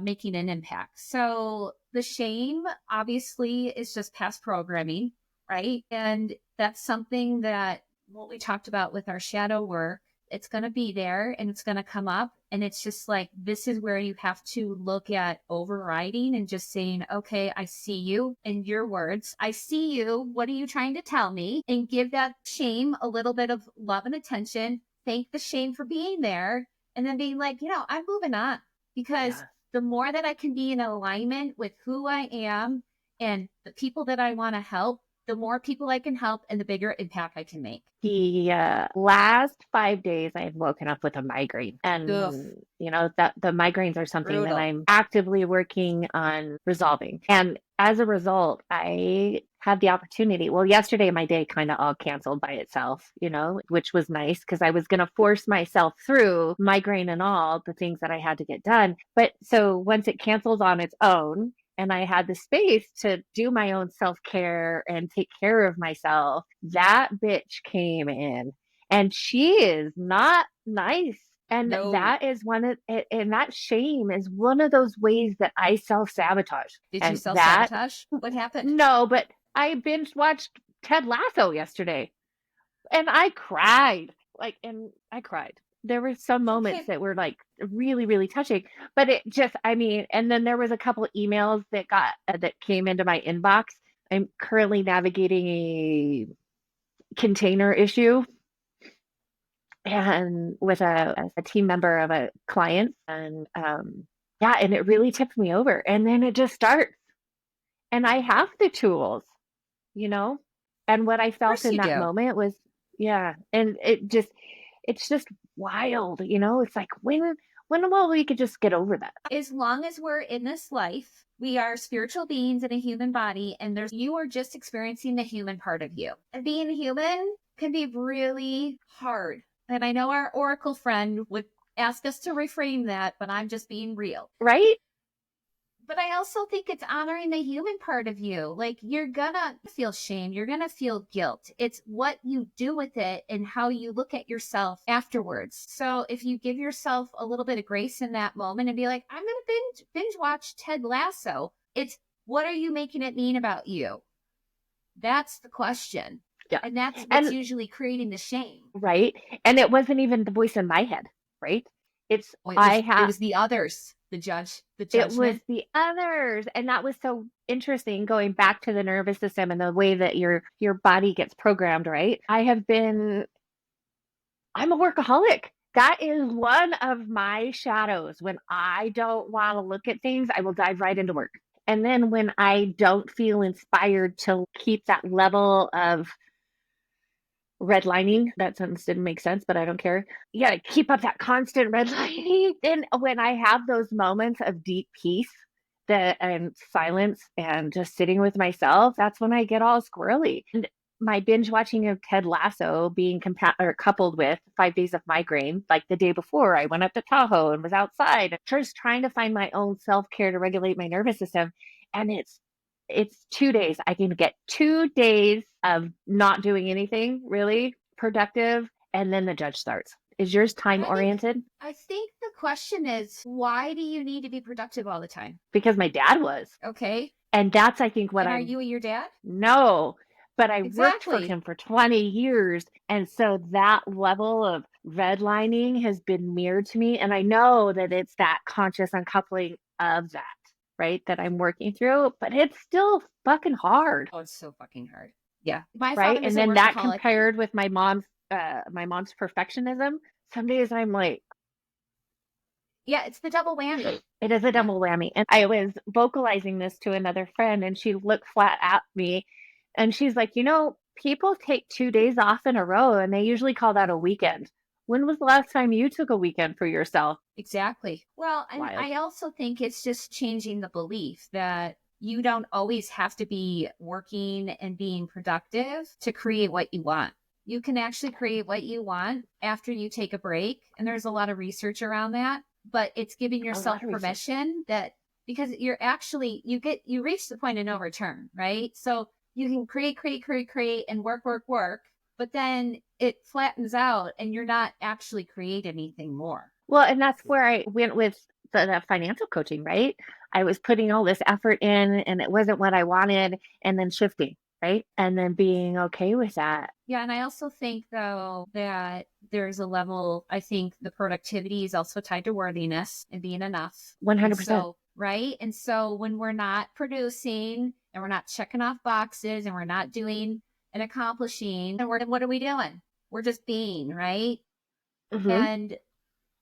making an impact. So the shame obviously is just past programming, right? And that's something that what we talked about with our shadow work, it's going to be there and it's going to come up. And it's just like, this is where you have to look at overriding and just saying, okay, I see you in your words. I see you. What are you trying to tell me? And give that shame a little bit of love and attention. Thank the shame for being there. And then being like, I'm moving on, because Yeah. the more that I can be in alignment with who I am and the people that I want to help, the more people I can help and the bigger impact I can make. The last 5 days, I had woken up with a migraine, Ugh, and that the migraines are something that brutal. I'm actively working on resolving. And as a result, I had the opportunity. Well, yesterday my day kind of all canceled by itself, which was nice because I was going to force myself through migraine and all the things that I had to get done. But so once it canceled on its own, and I had the space to do my own self care and take care of myself, that bitch came in and she is not nice. And No. that is and that shame is one of those ways that I self sabotage. Did you And self that, sabotage? What happened? no, but I binge watched Ted Lasso yesterday and I cried. And I cried. There were some moments Okay. that were like really, really touching, but it just, I mean, and then there was a couple of emails that came into my inbox. I'm currently navigating a container issue and with a team member of a client, and yeah, and it really tipped me over. And then it just starts, and I have the tools, you know? And what I Of felt course in you that do. moment was, yeah, and it's just wild, It's like when will we could just get over that? As long as we're in this life, we are spiritual beings in a human body, and you are just experiencing the human part of you. And being human can be really hard. And I know our oracle friend would ask us to reframe that, but I'm just being real. Right? But I also think it's honoring the human part of you. Like, you're gonna feel shame, you're gonna feel guilt. It's what you do with it and how you look at yourself afterwards. So if you give yourself a little bit of grace in that moment and be like, I'm gonna binge watch Ted Lasso. It's, what are you making it mean about you? That's the question. Yeah. And that's what's And usually creating the shame. right. And it wasn't even the voice in my head, right? It's Oh, I it have was the others, the it was judgment. the others. And that was so interesting, going back to the nervous system and the way that your body gets programmed, right? I'm a workaholic. That is one of my shadows. When I don't want to look at things, I will dive right into work. And then when I don't feel inspired to keep that level of redlining, that sentence didn't make sense, but I don't care. Yeah, keep up that constant redlining. Then when I have those moments of deep peace and silence and just sitting with myself, that's when I get all squirrely. And my binge watching of Ted Lasso being coupled with 5 days of migraine, like the day before, I went up to Tahoe and was outside, just trying to find my own self care to regulate my nervous system. And it's 2 days. I can get 2 days of not doing anything really productive, and then the judge starts. Is yours time I think oriented? I think the question is, why do you need to be productive all the time? Because my dad was. Okay. And that's, I think, what And are I'm, you your dad? no, but I worked for Exactly. him for 20 years. And so that level of redlining has been mirrored to me. And I know that it's that conscious uncoupling of that, right? That I'm working through, but it's still fucking hard. Oh, it's so fucking hard. Yeah. My Right. father was And a then that workaholic. compared with my mom's perfectionism, some days I'm like, Yeah, it's the double whammy. it is a Yeah. double whammy. And I was vocalizing this to another friend, and she looked flat at me and she's like, people take 2 days off in a row and they usually call that a weekend. When was the last time you took a weekend for yourself? Exactly. Well, and Wild. I also think it's just changing the belief that you don't always have to be working and being productive to create what you want. You can actually create what you want after you take a break. And there's a lot of research around that, but it's giving A yourself lot of research. permission that, because you're actually, you reach the point of no return, right? So you can create and work, but then it flattens out and you're not actually create anything more. Well, and that's where I went with the financial coaching, right? I was putting all this effort in and it wasn't what I wanted, and then shifting, right? And then being okay with that. Yeah, and I also think though that there's a level, I think the productivity is also tied to worthiness and being enough. And 100%. so, right? And so when we're not producing and we're not checking off boxes and we're not doing and accomplishing, and what are we doing? We're just being, right? Hmm. And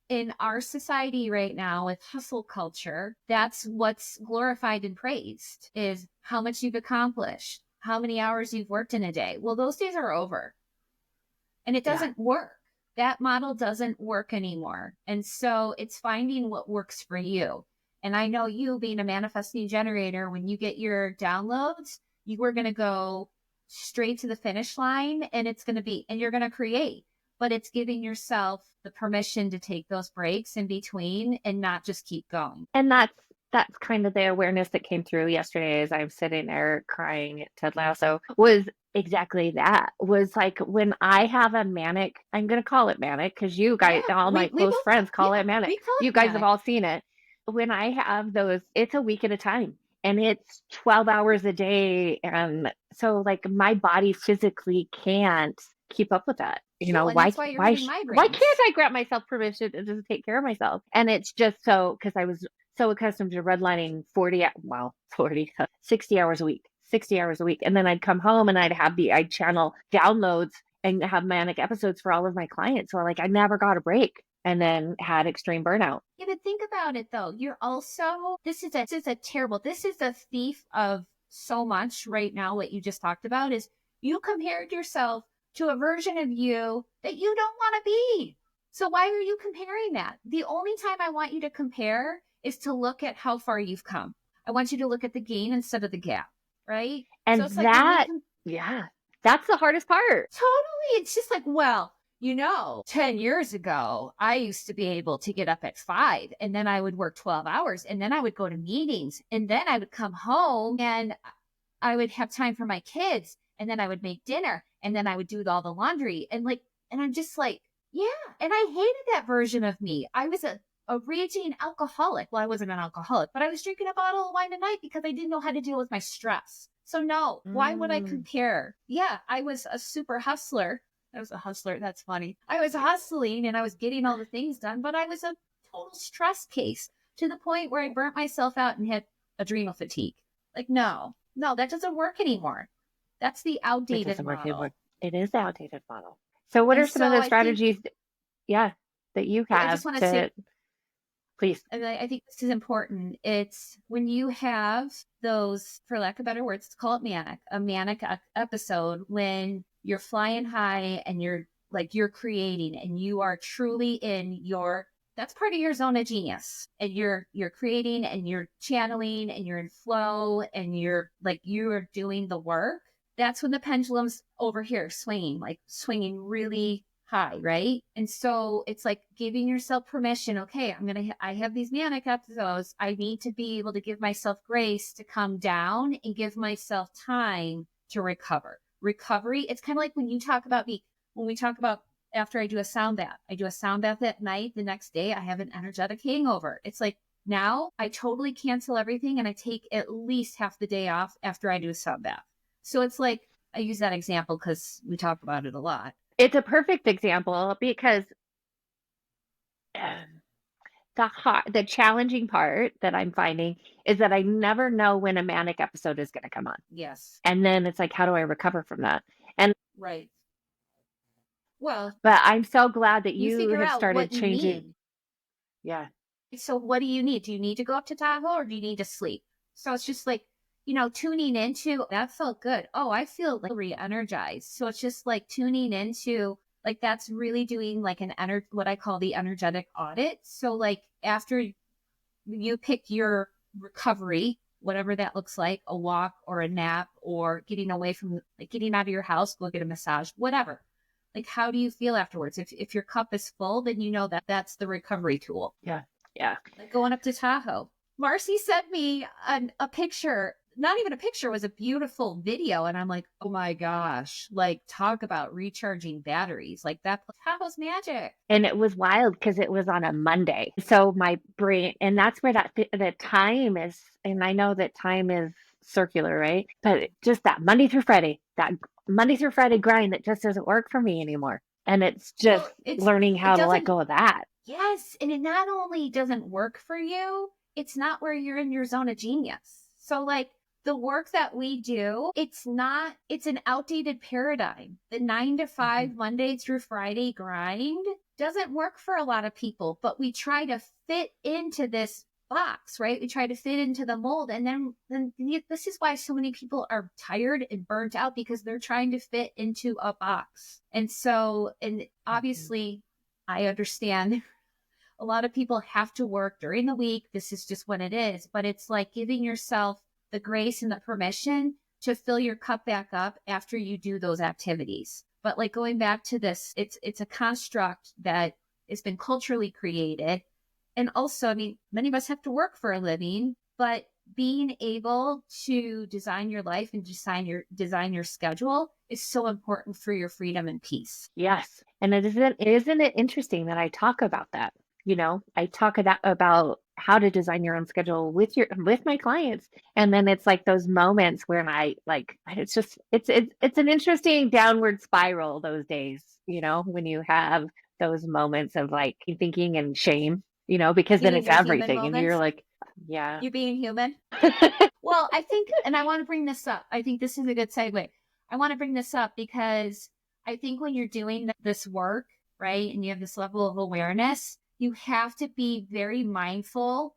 in our society right now with hustle culture, that's what's glorified and praised is how much you've accomplished, how many hours you've worked in a day. Well, those days are over and it Yeah. doesn't work. That model doesn't work anymore. And so it's finding what works for you. And I know you being a manifesting generator, when you get your downloads, you are going to go straight to the finish line and it's going to be, and you're going to create, but it's giving yourself the permission to take those breaks in between and not just keep going. And that's kind of the awareness that came through yesterday as I'm sitting there crying at Ted Lasso was exactly that. Was like when I have a manic, I'm going to call it manic because you guys, all my close friends call it manic. You guys have all seen it. When I have those, it's a week at a time and it's 12 hours a day. And so like my body physically can't keep up with that. You know, why can't I grant myself permission to just take care of myself? And it's just so, because I was so accustomed to redlining 60 hours a week, 60 hours a week. And then I'd come home and I'd channel downloads and have manic episodes for all of my clients. So like I never got a break and then had extreme burnout. Yeah, but think about it though. You're also, this is a thief of so much right now. What you just talked about is you compared yourself to a version of you that you don't want to be. So why are you comparing that? The only time I want you to compare is to look at how far you've come. I want you to look at the gain instead of the gap, right? And so that, that's the hardest part. Totally. It's just like, well, 10 years ago, I used to be able to get up at 5 and then I would work 12 hours and then I would go to meetings and then I would come home and I would have time for my kids and then I would make dinner and then I would do all the laundry and I'm just like, yeah. And I hated that version of me. I was a raging alcoholic. Well, I wasn't an alcoholic, but I was drinking a bottle of wine a night because I didn't know how to deal with my stress. So no, why would I compare? Yeah, I was a super hustler. I was a hustler. That's funny. I was hustling and I was getting all the things done, but I was a total stress case to the point where I burnt myself out and had adrenal fatigue. Like, no, that doesn't work anymore. That's the outdated model. It is the outdated model. So what are some of the strategies that you have? I just want to say, please. And I think this is important. It's when you have those, for lack of better words, let's call it a manic episode when you're flying high and you're creating and you are truly in that's part of your zone of genius and you're creating and you're channeling and you're in flow and you're doing the work. That's when the pendulum's over here swinging really high, right? And so it's like giving yourself permission. Okay, I have these manic episodes. I need to be able to give myself grace to come down and give myself time to recover. Recovery, it's kind of like when we talk about after I do a sound bath. I do a sound bath at night. The next day I have an energetic hangover. It's like now I totally cancel everything and I take at least half the day off after I do a sound bath. So it's like, I use that example because we talk about it a lot. It's a perfect example because the challenging part that I'm finding is that I never know when a manic episode is going to come on. Yes. And then it's like, how do I recover from that? And right. Well, but I'm so glad that you have started changing. Yeah. So what do you need? Do you need to go up to Tahoe or do you need to sleep? So it's just like, tuning into that felt good. Oh, I feel re-energized. So it's just like tuning into that's really doing what I call the energetic audit. So after you pick your recovery, whatever that looks like, a walk or a nap or getting away from getting out of your house, go get a massage, whatever. How do you feel afterwards? If your cup is full, then that's the recovery tool. Yeah. Yeah. Going up to Tahoe. Marcy sent me a picture. Not even a picture, it was a beautiful video. And I'm like, oh my gosh, talk about recharging batteries. That Tahoe's magic. And it was wild because it was on a Monday. So my brain, and that's where the time is. And I know that time is circular, right? But just that Monday through Friday grind that just doesn't work for me anymore. And it's just learning how to let go of that. Yes. And it not only doesn't work for you, it's not where you're in your zone of genius. So the work that we do, it's an outdated paradigm. The 9 to 5 Monday through Friday grind, doesn't work for a lot of people, but we try to fit into this box, right? We try to fit into the mold. And then this is why so many people are tired and burnt out, because they're trying to fit into a box. And so, and obviously I understand a lot of people have to work during the week. This is just what it is, but it's like giving yourself the grace and the permission to fill your cup back up after you do those activities. But like going back to this, it's a construct that has been culturally created. And also, I mean, many of us have to work for a living, but being able to design your life and design your schedule is so important for your freedom and peace. Yes. And isn't it interesting that I talk about that? You know, I talk about how to design your own schedule with my clients. And then it's like those moments when I like, it's an interesting downward spiral those days, you know, when you have those moments of like thinking and shame, you know, because You then mean it's your human everything and you're moments? like, yeah. You being human? Well, I think, and I want to bring this up. I think this is a good segue. I want to bring this up because I think when you're doing this work, right, and you have this level of awareness, you have to be very mindful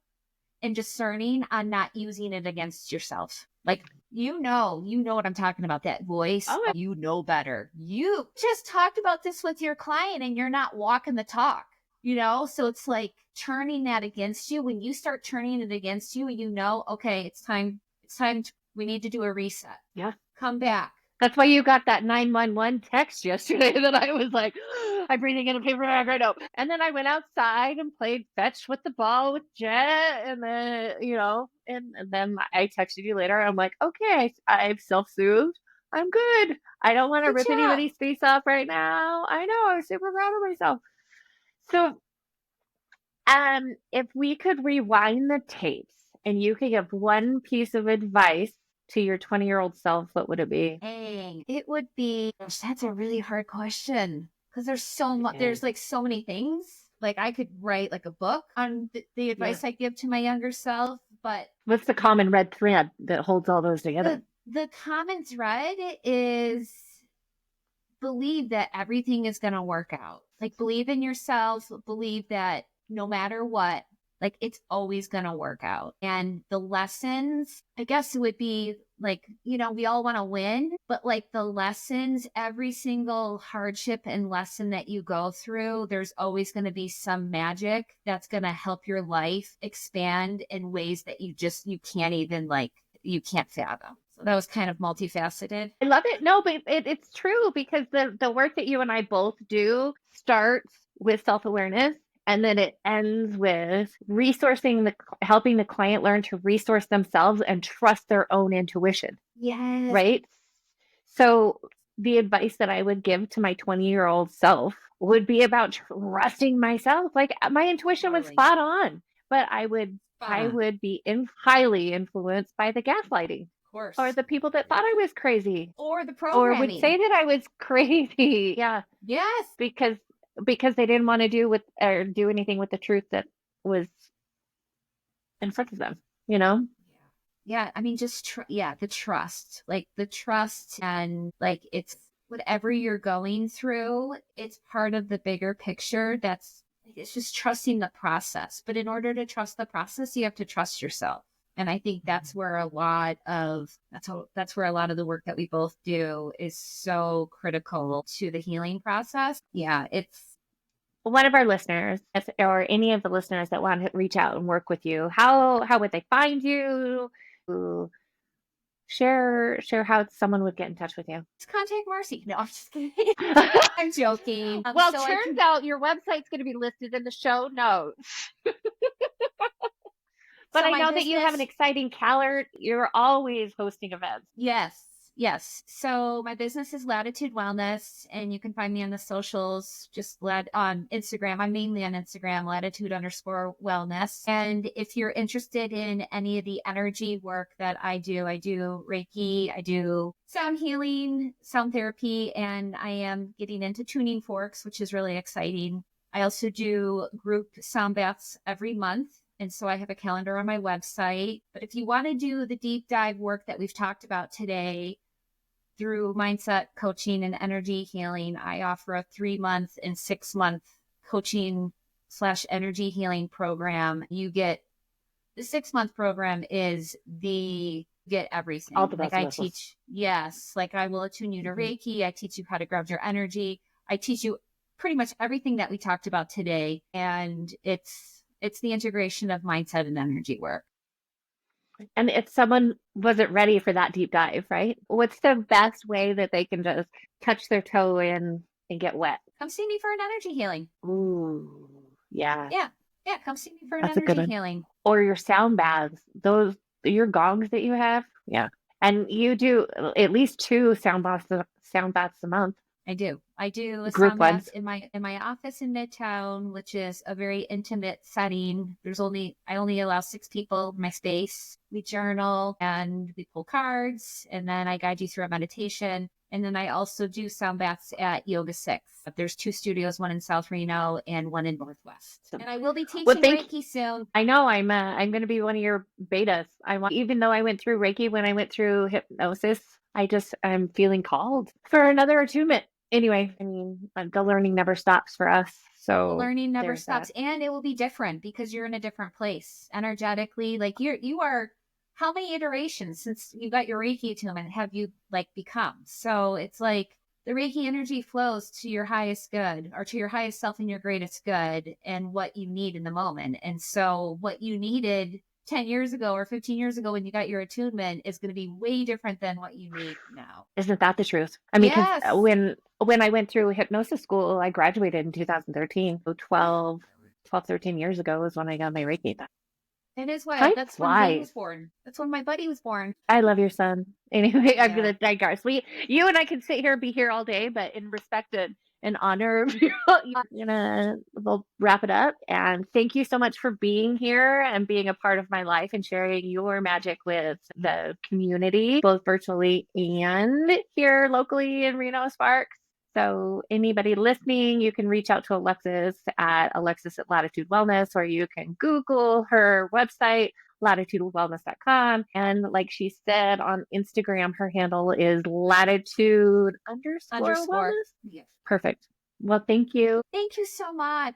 and discerning on not using it against yourself. Like, you know what I'm talking about, that voice. Oh, You know better. You just talked about this with your client and you're not walking the talk, you know? So it's like turning that against you. When you start turning it against you, you know, okay, it's time we need to do a reset. yeah. Come back. That's why you got that 911 text yesterday that I was like, I'm reading in a paper bag right now. And then I went outside and played fetch with the ball with Jet. And then, you know, and then I texted you later. I'm like, okay, I've self-soothed. I'm good. I don't want to Good rip job. anybody's face off right now. I know. I'm super proud of myself. So, if we could rewind the tapes and you could give one piece of advice to your 20-year-old self, what would it be? Dang. It would be, gosh, that's a really hard question because there's so much, It there's is. like so many things. Like I could write like a book on the Yeah. advice I give to my younger self, but What's the common red thread that holds all those together? the common thread is believe that everything is going to work out. Like believe in yourself, believe that no matter what, like it's always going to work out. And the lessons, I guess it would be like, you know, we all want to win, but like the lessons, every single hardship and lesson that you go through, there's always going to be some magic that's going to help your life expand in ways that you can't even like, you can't fathom. So that was kind of multifaceted. I love it. No, but it's true because the work that you and I both do starts with self-awareness and then it ends with helping the client learn to resource themselves and trust their own intuition, Yes. right? So the advice that I would give to my 20-year-old self would be about trusting myself. Like my intuition was Totally. spot on, but Spot I on. would be highly influenced by the gaslighting Of course. or the people that thought I was crazy Or the or would programming. say that I was crazy. Yeah, Yes. because they didn't want to do anything with the truth that was in front of them, you know? Yeah. I mean, just, the trust, like the trust and like it's whatever you're going through, it's part of the bigger picture. It's just trusting the process. But in order to trust the process, you have to trust yourself. And I think that's where that's where a lot of the work that we both do is so critical to the healing process. Yeah, it's One of our listeners, or any of the listeners that want to reach out and work with you, how would they find you? Share how someone would get in touch with you. just contact Marcy. No, I'm just kidding. I'm joking. Well, So turns out your website's going to be listed in the show notes. But so I my know that you have an business, exciting calendar. You're always hosting events. yes, yes. So my business is Latitude Wellness, and you can find me on the socials, just on Instagram. I'm mainly on Instagram, latitude_wellness. And if you're interested in any of the energy work that I do Reiki, I do sound healing, sound therapy, and I am getting into tuning forks, which is really exciting. I also do group sound baths every month. And so I have a calendar on my website. But if you want to do the deep dive work that we've talked about today through mindset coaching and energy healing, I offer a 3-month and 6-month coaching slash energy healing program. You get the 6-month program is get everything. All the Like bells I and whistles. teach, yes, like I will attune you to Reiki. I teach you how to ground your energy. I teach you pretty much everything that we talked about today. And it's the integration of mindset and energy work. And if someone wasn't ready for that deep dive, right? What's the best way that they can just touch their toe in and get wet? Come see me for an energy healing. Ooh, yeah, Yeah. Yeah. Come see me for an that's a good energy one. healing. Or your sound baths, those your gongs that you have. Yeah. And you do at least 2 sound baths a month, I do. I do a group sound bath ones. in my office in Midtown, which is a very intimate setting. I only allow 6 people in my space. We journal and we pull cards, and then I guide you through a meditation. And then I also do sound baths at Yoga 6. There's 2 studios, one in South Reno and one in Northwest. And I will be Well, teaching thank Reiki soon. I know I'm going to be one of your betas. Even though I went through Reiki when I went through hypnosis, I'm feeling called for another attunement. Anyway, I mean, the learning never stops for us. So Learning never there's stops, that. and it will be different because you're in a different place energetically. Like you are. How many iterations since you got your Reiki attunement have you like become? So it's like the Reiki energy flows to your highest good or to your highest self and your greatest good and what you need in the moment. And so what you needed 10 years ago or 15 years ago when you got your attunement is going to be way different than what you need now. Isn't that the truth? I mean, because Yes. when I went through hypnosis school, I graduated in 2013. So 13 years ago is when I got my Reiki. It is why Time that's when Zane flies. was born. That's when my buddy was born. I love your son. Anyway, I'm Yeah. gonna digress. You and I can sit here, be here all day, but in respect and honor of you, we'll wrap it up. And thank you so much for being here and being a part of my life and sharing your magic with the community, both virtually and here locally in Reno Sparks. So anybody listening, you can reach out to Alexis at Latitude Wellness, or you can Google her website, latitudewellness.com. And like she said on Instagram, her handle is latitude underscore Underscore. wellness. Yes. Perfect. Well, thank you. Thank you so much.